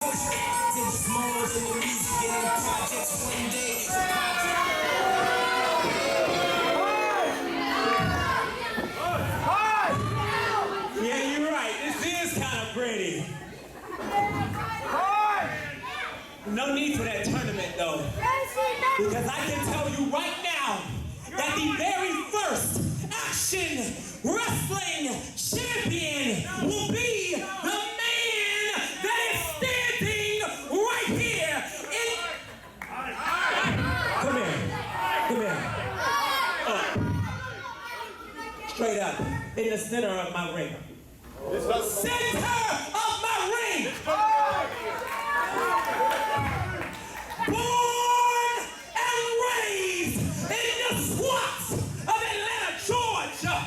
Yeah, you're right. This is kind of pretty. No need for that tournament, though. Because I can tell you right now that the very first Action Wrestling Champion will be the man that is standing right here in... Come here. Straight up. In the center of my ring. Center of my ring! Born and raised in the swamps of Atlanta, Georgia.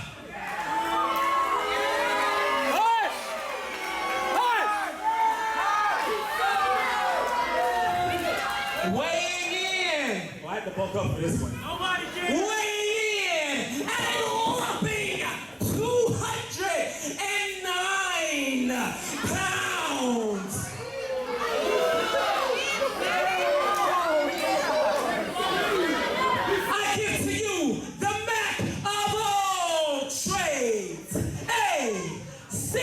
Weighing in. Well, I have to bulk up for this one. Nobody can. Weighing in at a whopping 209 pounds. I give to you the Mack of all trades, AC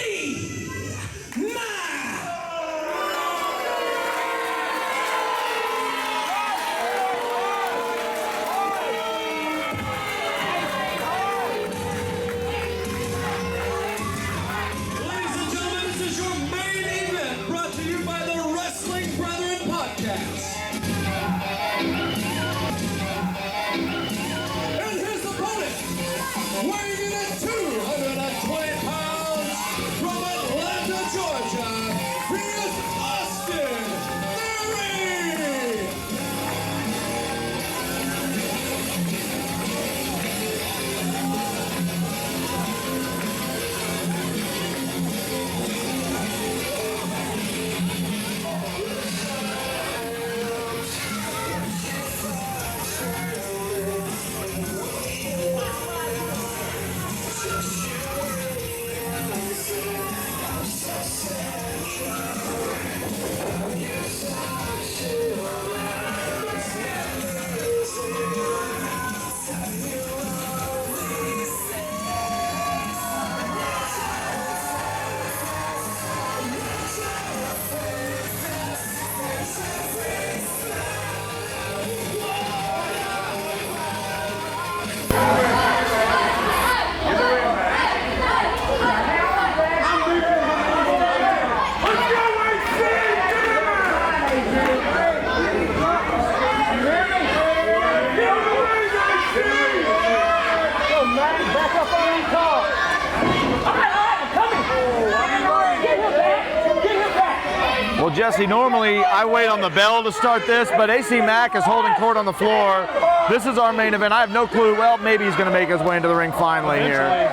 Mack. Ladies and gentlemen, this is your main event brought to you by the Wrestling Brethren Podcast. And his opponent, weighing in at 220 pounds from Atlanta, Georgia, he is Austin Theory. Well, Jesse, normally I wait on the bell to start this, but AC Mack is holding court on the floor. This is our main event. I have no clue. Well, maybe he's going to make his way into the ring finally here.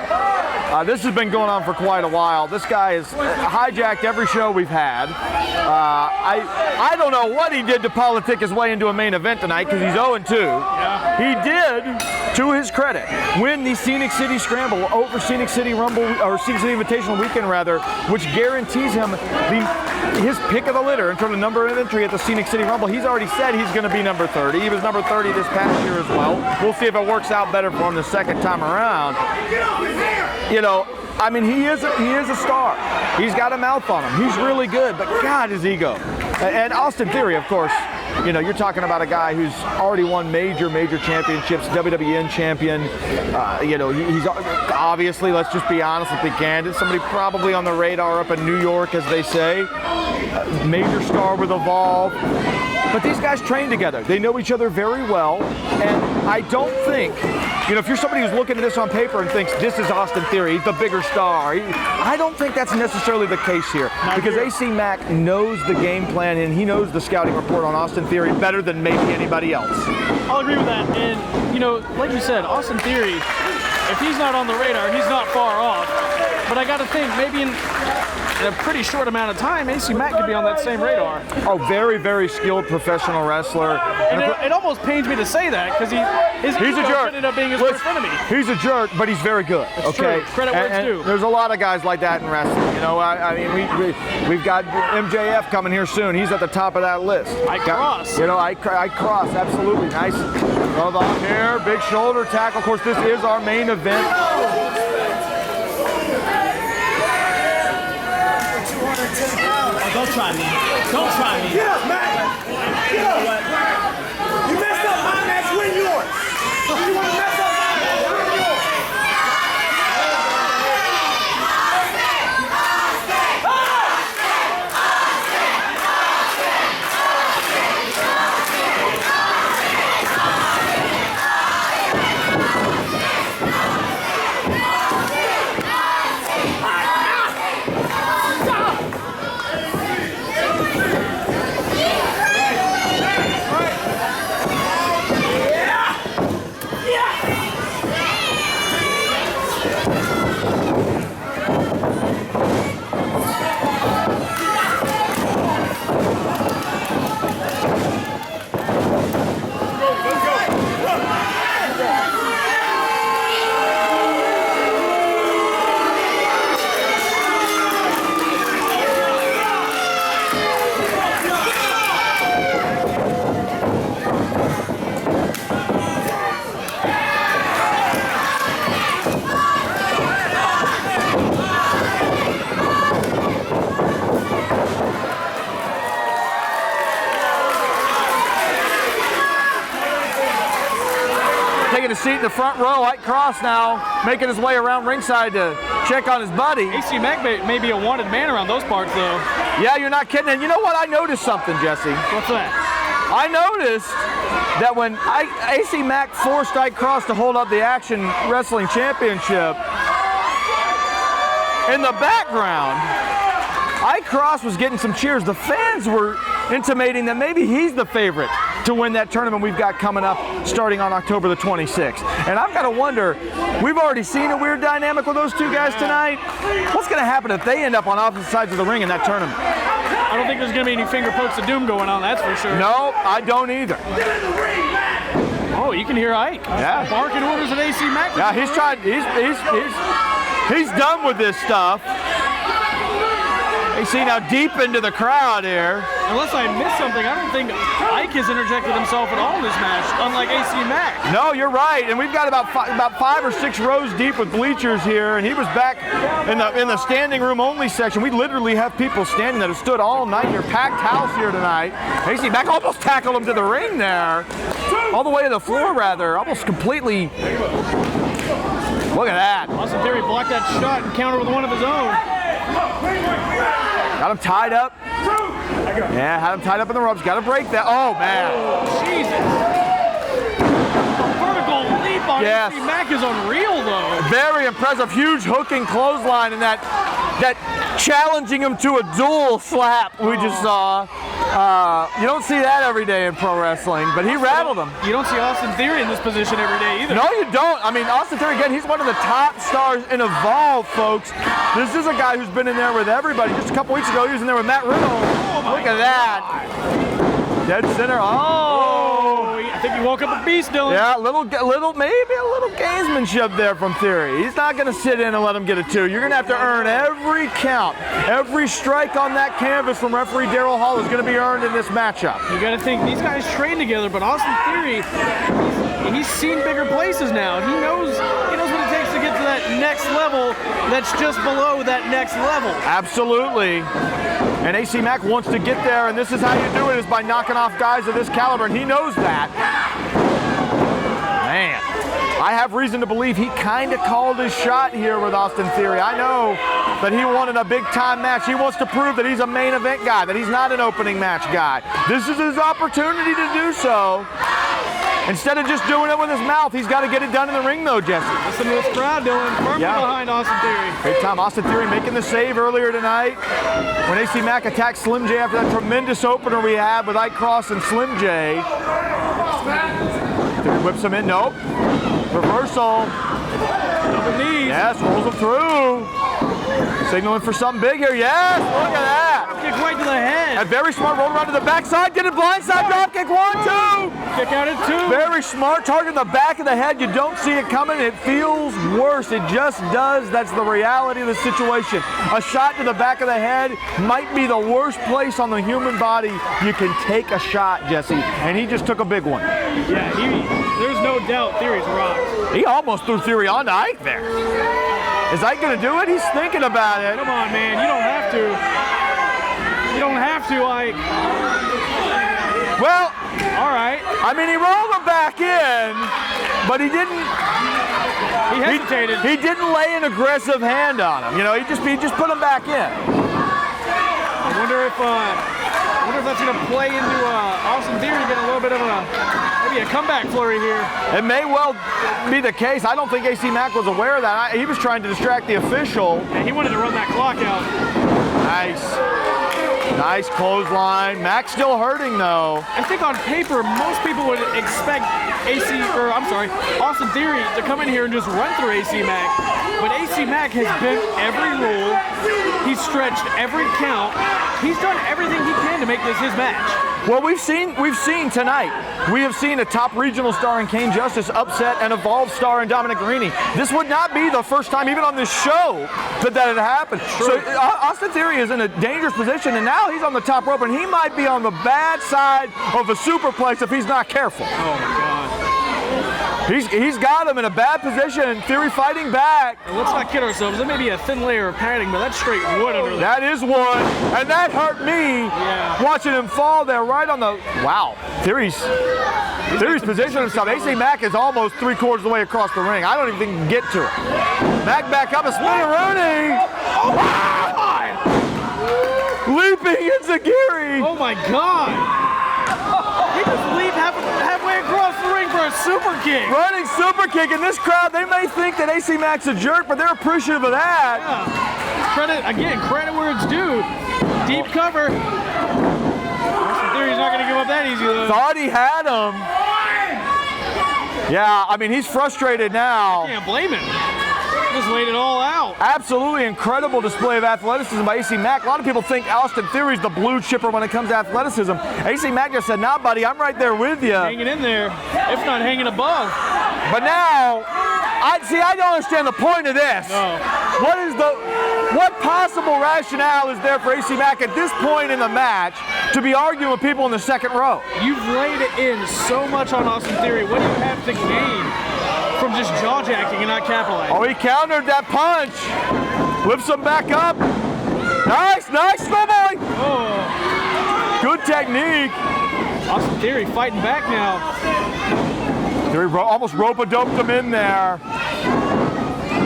This has been going on for quite a while. This guy has hijacked every show we've had. I don't know what he did to politic his way into a main event tonight because he's 0-2. He did, to his credit, win the Scenic City Scramble over Scenic City Rumble, or Scenic City Invitational Weekend rather, which guarantees him his pick of the litter in terms of number of entry at the Scenic City Rumble. He's already said he's going to be number 30. He was number 30 this past year as well. We'll see if it works out better for him the second time around. You know, I mean, he is a star. He's got a mouth on him. He's really good, but God, his ego. And Austin Theory, of course, you know, you're talking about a guy who's already won major championships, WWN champion. You know, he's obviously, let's just be honest and be candid, somebody probably on the radar up in New York, as they say. Major star with Evolve. But these guys train together. They know each other very well. And I don't think, you know, if you're somebody who's looking at this on paper and thinks this is Austin Theory, he's the bigger star, I don't think that's necessarily the case here. Because AC Mack knows the game plan and he knows the scouting report on Austin Theory better than maybe anybody else. I'll agree with that. And, you know, like you said, Austin Theory, if he's not on the radar, he's not far off. But I got to think, maybe in in a pretty short amount of time, AC Mack could be on that same radar. Oh, very, very skilled professional wrestler. And it almost pains me to say that because his a jerk. ended up being his worst enemy. He's a jerk, but he's very good. That's okay, true. Credit where it's due. There's a lot of guys like that in wrestling. You know, I mean, we've got MJF coming here soon. He's at the top of that list. Cross. You know, I cross. Absolutely nice. Glove on here. Big shoulder tackle. Of course, this is our main event. Don't try me. Don't try me. Get up, man. Get up. You messed up my match, win yours. You want to mess up my match, win yours. Taking a seat in the front row. Ike Cross now making his way around ringside to check on his buddy. AC Mack may be a wanted man around those parts, though. Yeah, you're not kidding. And you know what? I noticed something, Jesse. What's that? I noticed that when AC Mack forced Ike Cross to hold up the Action Wrestling Championship, in the background, Ike Cross was getting some cheers. The fans were intimating that maybe he's the favorite to win that tournament we've got coming up starting on October the 26th. And I've got to wonder, we've already seen a weird dynamic with those two guys tonight. What's going to happen if they end up on opposite sides of the ring in that tournament? I don't think there's going to be any finger pokes of doom going on, that's for sure. No, I don't either. Oh, you can hear Ike. Yeah. Barking orders at AC Mack. Yeah, he's trying, he's done with this stuff. You see now deep into the crowd here. Unless I missed something, I don't think Ike has interjected himself at all in this match, unlike AC Mack. No, you're right. And we've got about 5 or 6 rows deep with bleachers here, and he was back in the standing room only section. We literally have people standing that have stood all night here, packed house here tonight. AC Mack almost tackled him to the ring there, all the way to the floor rather, almost completely. Look at that. Austin Theory blocked that shot and countered with one of his own. Got him tied up. Yeah, had him tied up in the ropes. Got to break that. Oh, man. Jesus. The vertical leap on Yes. AC Mack is unreal, though. Very impressive. Huge hooking clothesline and that challenging him to a dual slap we just saw. You don't see that every day in pro wrestling, but he rattled him. You don't see Austin Theory in this position every day either. No, you don't. I mean, Austin Theory, again, he's one of the top stars in Evolve, folks. This is a guy who's been in there with everybody. Just a couple weeks ago, he was in there with Matt Riddle. Look at that. Dead center. Oh. I think he woke up a beast, Dylan. Yeah, maybe a little gamesmanship there from Theory. He's not going to sit in and let him get a 2. You're going to have to earn every count. Every strike on that canvas from referee Daryl Hall is going to be earned in this matchup. You got to think, these guys train together, but Austin Theory, he's seen bigger places now. He knows what it takes to get to that next level that's just below that next level. Absolutely. And AC Mack wants to get there, and this is how you do it, is by knocking off guys of this caliber, and he knows that. Man, I have reason to believe he kind of called his shot here with Austin Theory. I know that he wanted a big-time match. He wants to prove that he's a main event guy, that he's not an opening match guy. This is his opportunity to do so. Instead of just doing it with his mouth, he's got to get it done in the ring, though, Jesse. Listen to this crowd, Dylan. Firmly behind Austin Theory. Big time. Austin Theory making the save earlier tonight when AC Mack attacked Slim J after that tremendous opener we had with Ike Cross and Slim J. Theory whips him in. Nope. Reversal. Double knees. Yes, rolls him through. Signaling for something big here. Yes, look at that. Kick right to the head. A very smart roll around to the backside. Get it blindside drop kick. 1, 2. Kick out at 2. Very smart. Target the back of the head. You don't see it coming. It feels worse. It just does. That's the reality of the situation. A shot to the back of the head might be the worst place on the human body you can take a shot, Jesse. And he just took a big one. Yeah, there's no doubt Theory's rocked. He almost threw Theory onto Ike there. Is Ike going to do it? He's thinking about it. Come on, man. You don't have to. You don't have to, Ike. Well, all right. I mean, he rolled him back in, but he didn't. He hesitated. He didn't lay an aggressive hand on him. You know, he just put him back in. I wonder if that's going to play into Austin Theory getting a little bit of maybe a comeback flurry here. It may well be the case. I don't think AC Mack was aware of that. He was trying to distract the official. Yeah, he wanted to run that clock out. Nice clothesline. Mack's still hurting though. I think on paper, most people would expect Austin Theory to come in here and just run through AC Mack. But AC Mack has bent every rule. He's stretched every count. He's done everything he can to make this his match. Well, we've seen tonight. We have seen a top regional star in Kane Justice upset an Evolve star in Dominic Guarini. This would not be the first time, even on this show, that had happened. True. So Austin Theory is in a dangerous position, and now he's on the top rope, and he might be on the bad side of a superplex if he's not careful. Oh my God. He's got him in a bad position. Theory fighting back. And let's not kid ourselves. There may be a thin layer of padding, but that's straight wood under there. That is wood, and that hurt me watching him fall there right on the. Wow, Theory's positioning himself. AC Mack is almost 3/4 of the way across the ring. I don't even think he can get to it. Mack back up, a spinneroonie. Oh my God! Leaping Enziguri. Oh my God! He just leaped halfway across the ring for a super kick. Running super kick in this crowd. They may think that AC Mack's a jerk, but they're appreciative of that. Yeah. Credit where it's due. Deep cover. Austin Theory's not going to give up that easy though. Thought he had him. Yeah, I mean, he's frustrated now. Can't blame him. Just laid it all out. Absolutely incredible display of athleticism by AC Mack. A lot of people think Austin Theory's the blue chipper when it comes to athleticism. AC Mack just said, nah, buddy, I'm right there with you. Hanging in there, if not hanging above. But now, I don't understand the point of this. No. What possible rationale is there for AC Mack at this point in the match to be arguing with people in the second row? You've laid it in so much on Austin Theory. What do you have to gain from just jaw-jacking and not capitalizing? Oh, he countered that punch. Lifts him back up. Nice snowballing. Oh. Good technique. Austin Theory fighting back now. Theory almost rope-a-doped him in there.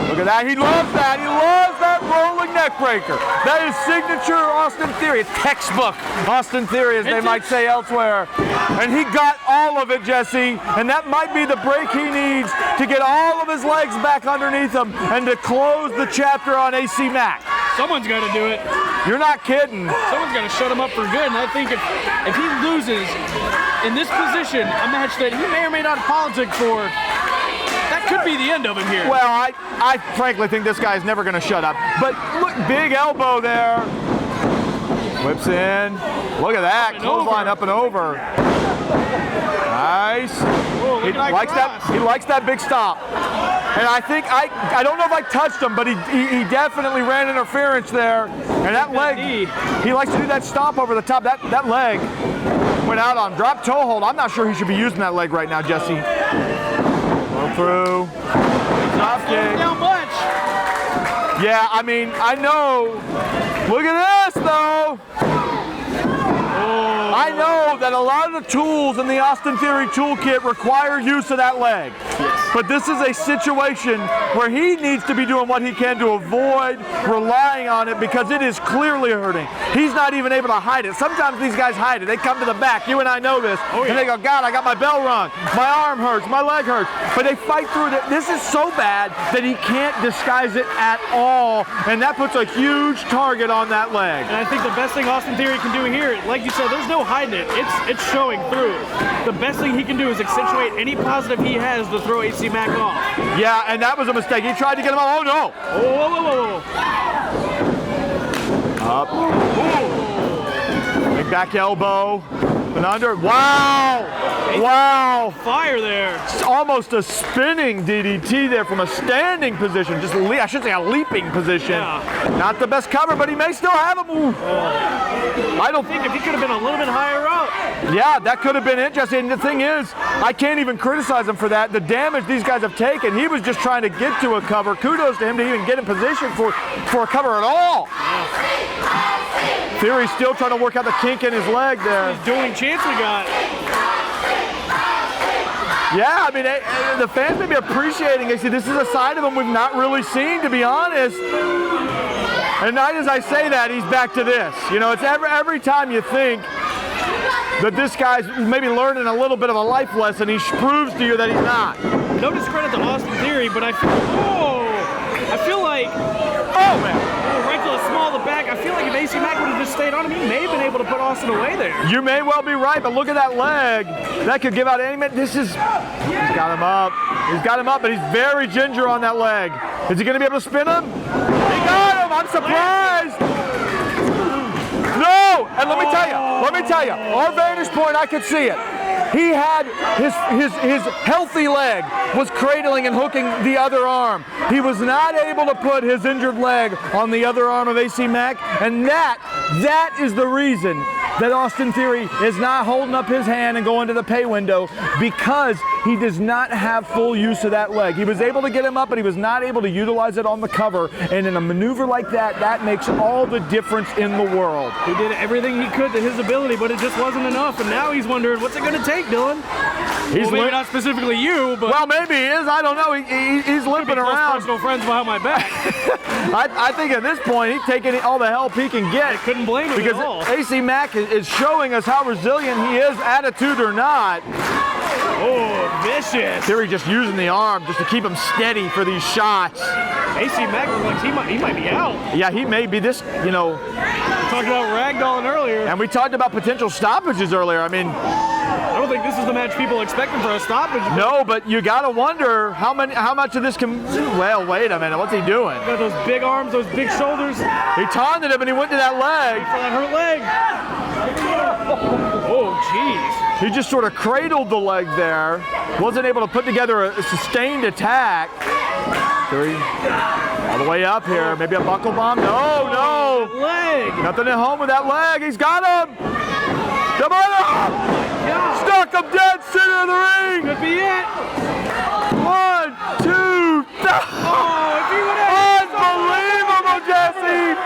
Look at that. He loves that. He loves that rolling neck breaker. That is signature Austin Theory. It's textbook Austin Theory, as they might say elsewhere. And he got all of it, Jesse. And that might be the break he needs to get all of his legs back underneath him and to close the chapter on AC Mack. Someone's got to do it. You're not kidding. Someone's got to shut him up for good. And I think if he loses in this position, a match that he may or may not politic for, that could be the end of him here. Well, I frankly think this guy's never going to shut up. But look, big elbow there. Whips in. Look at that. Clothesline up and over. Nice. Whoa, He likes that big stop. And I think, I don't know if I touched him, but he definitely ran interference there. And that leg, he likes to do that stomp over the top. That leg went out on drop toe hold. I'm not sure he should be using that leg right now, Jesse. Go through. Drop kick. Down much. Yeah, I mean, I know. Look at this, though. I know that a lot of the tools in the Austin Theory toolkit require use of that leg. But this is a situation where he needs to be doing what he can to avoid relying on it because it is clearly hurting. He's not even able to hide it. Sometimes these guys hide it. They come to the back. You and I know this. And they go, God, I got my bell rung. My arm hurts. My leg hurts. But they fight through it. This is so bad that he can't disguise it at all. And that puts a huge target on that leg. And I think the best thing Austin Theory can do here, like you said, there's no hiding it. It's showing through. The best thing he can do is accentuate any positive he has to throw AC Mack off. Yeah, and that was a mistake. He tried to get him out. Oh, no. Whoa. Up. Big back elbow. And under. Wow! Wow! Fire there. It's almost a spinning DDT there from a standing position. Just I should say a leaping position. Yeah. Not the best cover, but he may still have a move. I don't think if he could have been a little bit higher up. Yeah, that could have been it, Jesse. And the thing is, I can't even criticize him for that. The damage these guys have taken, he was just trying to get to a cover. Kudos to him to even get in position for a cover at all. Theory's still trying to work out the kink in his leg there. His dueling chance we got. Yeah, I mean, the fans may be appreciating it. See, this is a side of him we've not really seen, to be honest. And not as I say that, he's back to this. You know, it's every time you think that this guy's maybe learning a little bit of a life lesson, he proves to you that he's not. No discredit to Austin Theory, but I feel like, oh man, right to the small of the back. I feel like if AC Mack would have just stayed on him, he may have been able to put Austin away there. You may well be right, but look at that leg. That could give out any minute. He's got him up. He's got him up, but he's very ginger on that leg. Is he going to be able to spin him? He got him. I'm surprised. No, and let me tell you, our vantage point, I could see it. He had his healthy leg was cradling and hooking the other arm. He was not able to put his injured leg on the other arm of AC Mack, and that is the reason that Austin Theory is not holding up his hand and going to the pay window, because he does not have full use of that leg. He was able to get him up, but he was not able to utilize it on the cover, and in a maneuver like that, that makes all the difference in the world. He did everything he could to his ability, but it just wasn't enough, and now he's wondering, what's it going to take, Dylan? Well, maybe not specifically you, but... Well, maybe he is. I don't know. He's limping around. Personal friends behind my back. I think at this point, he's taking all the help he can get. I couldn't blame him because at all. AC Mack is showing us how resilient he is, attitude or not. Oh, vicious. Theory just using the arm just to keep him steady for these shots. AC Mack looks like he might be out. Yeah, he may be this, you know. We talked about ragdolling earlier. And we talked about potential stoppages earlier. I mean, I don't think this is the match people are expecting for a stoppage. No, but you got to wonder how much of this can. Well, wait a minute. What's he doing? Got those big arms, those big shoulders. He taunted him and he went to that leg. For that hurt leg. Oh, jeez. He just sort of cradled the leg there. Wasn't able to put together a sustained attack. Three. All the way up here. Maybe a buckle bomb. No. Leg. Nothing at home with that leg. He's got him. Come on up. Stuck him dead center of the ring. Could be it. 1, 2, 3. Oh, if he would have. Unbelievable, Jesse.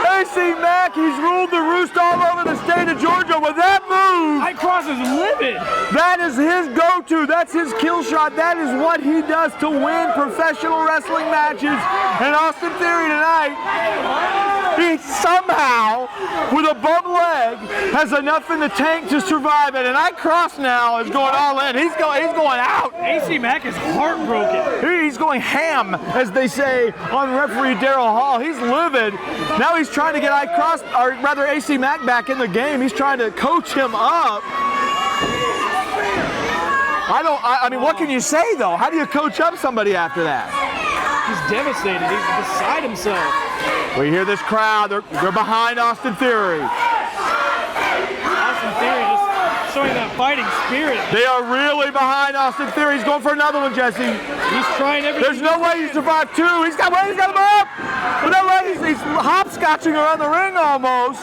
AC Mack, he's ruled the roost all over the state of Georgia with that move. High cross is livid. That is his go-to. That's his kill shot. That is what he does to win professional wrestling matches. And Austin Theory tonight, he somehow, with a bum leg, has enough in the tank to survive it. And that cross now is going all in. He's going out. AC Mack is heartbroken. He's going ham, as they say on referee Daryl Hall. He's livid. Now he's trying to get AC Mack back in the game. He's trying to coach him up. I mean, what can you say, though? How do you coach up somebody after that? He's devastated. He's beside himself. We hear this crowd. They're behind Austin Theory. Austin Theory just showing that fighting spirit. They are really behind Austin Theory. He's going for another one, Jesse. He's trying everything. There's no way he survived two. He's got him up. But that leg, he's hopscotching around the ring almost.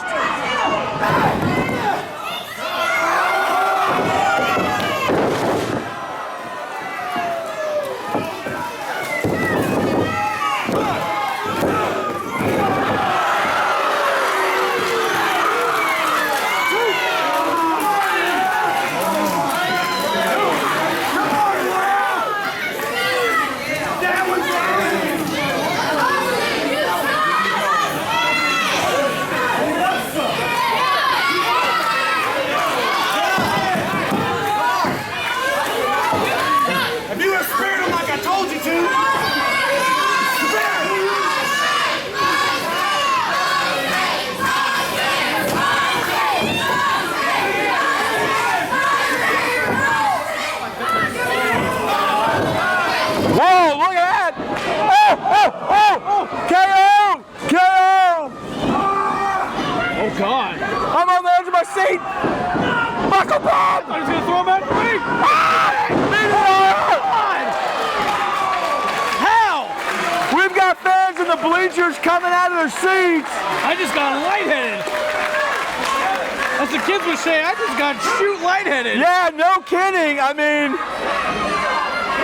feet! Buckle bomb! He's gonna throw him out the ring. How? We've got fans in the bleachers coming out of their seats. I just got lightheaded. As the kids would say, I just got shoot lightheaded. Yeah, no kidding. I mean,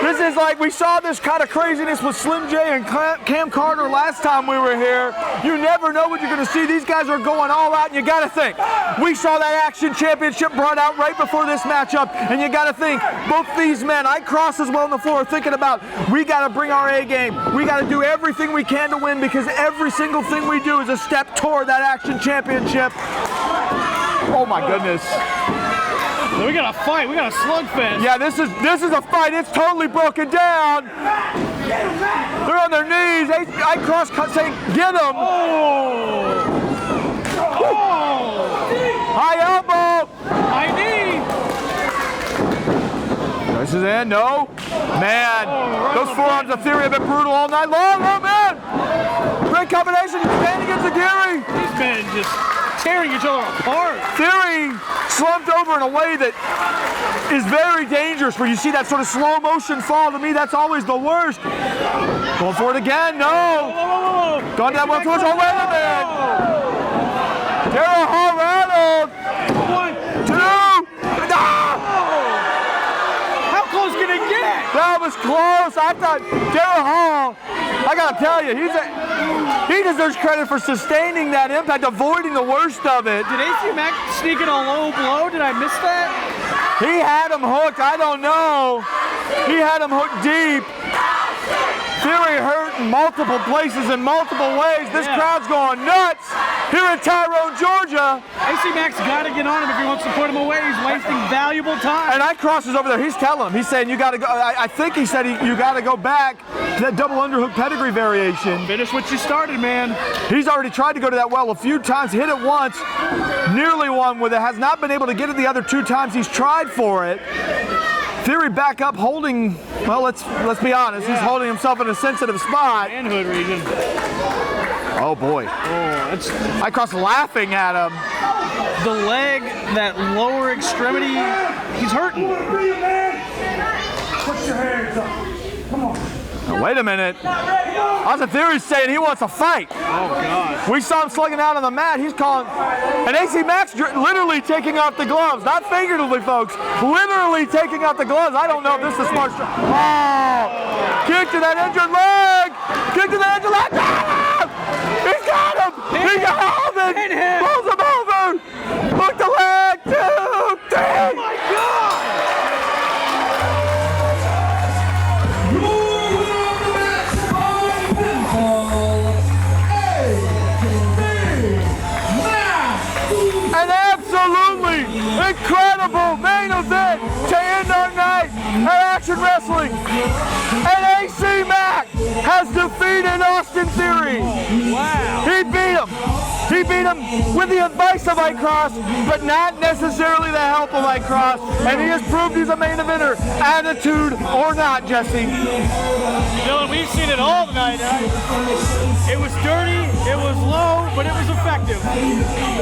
this is like we saw this kind of craziness with Slim J and Cam Carter last time we were here. You never know what you're going to see. These guys are going all out, and you got to think. We saw that Action Championship brought out right before this matchup, and you got to think both these men, I cross as well on the floor, thinking about we got to bring our A game. We got to do everything we can to win because every single thing we do is a step toward that Action Championship. Oh my goodness. We got a fight. We got a slugfest. Yeah, this is a fight. It's totally broken down. They're on their knees. I cross cut saying, get them. Oh. High elbow. High knee. This is in. No. Man, those forearms of Theory have been brutal all night long. Oh, man. Great combination. Stand against the Theory. These men just tearing each other apart. Theory slumped over in a way that is very dangerous, where you see that sort of slow motion fall. To me, that's always the worst. Going for it again. No. Going that one towards. Oh, wait a minute. Daryl Hall rattled. 1, 2. No. How close can it get? That was close. I thought Daryl Hall, I got to tell you, he deserves credit for sustaining that impact, avoiding the worst of it. Did AC Mack sneak in a low blow? Did I miss that? He had him hooked. I don't know. He had him hooked deep. Theory hurt in multiple places in multiple ways. This crowd's going nuts here in Tyrone, Georgia. AC Mack's got to get on him if he wants to put him away. He's wasting valuable time. And I crosses over there. He's telling him. He's saying you got to go. I think he said you got to go back to that double underhook pedigree variation. Finish what you started, man. He's already tried to go to that well a few times. Hit it once, nearly won with it. Has not been able to get it the other 2 times he's tried for it. Theory back up holding, well, let's be honest, he's holding himself in a sensitive spot. Manhood region. Oh boy. I cross laughing at him. The leg, that lower extremity, he's hurting. Put your hands up. Come on. Now, wait a minute. Austin Theory's saying he wants a fight. Oh, God. We saw him slugging out on the mat. He's calling, and AC Mack's literally taking off the gloves. Not figuratively, folks. Literally taking off the gloves. I don't know if this is a smart strike. Oh! Kick to that injured leg! Kick to that injured leg! Ah! He's got him! He got him! Pulls him over! Hook the leg! 2, 3! Oh, my God! An absolutely incredible main event to end our night at Action Wrestling. And AC Mack has defeated Austin Theory. Wow. He beat him. He beat him with the advice of Ike Cross, but not necessarily the help of Ike Cross. And he has proved he's a main eventer, attitude or not, Jesse. Dylan, we've seen it all tonight. It was dirty, it was low, but it was effective.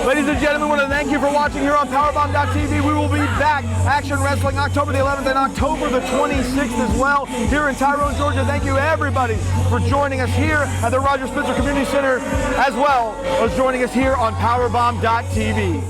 Ladies and gentlemen, I want to thank you for watching here on Powerbomb.tv. We will be back. Action Wrestling October the 11th and October the 26th as well here in Tyrone, Georgia. Thank you, everybody, for joining us here at the Roger Spencer Community Center, as well as joining us here on Powerbomb.tv.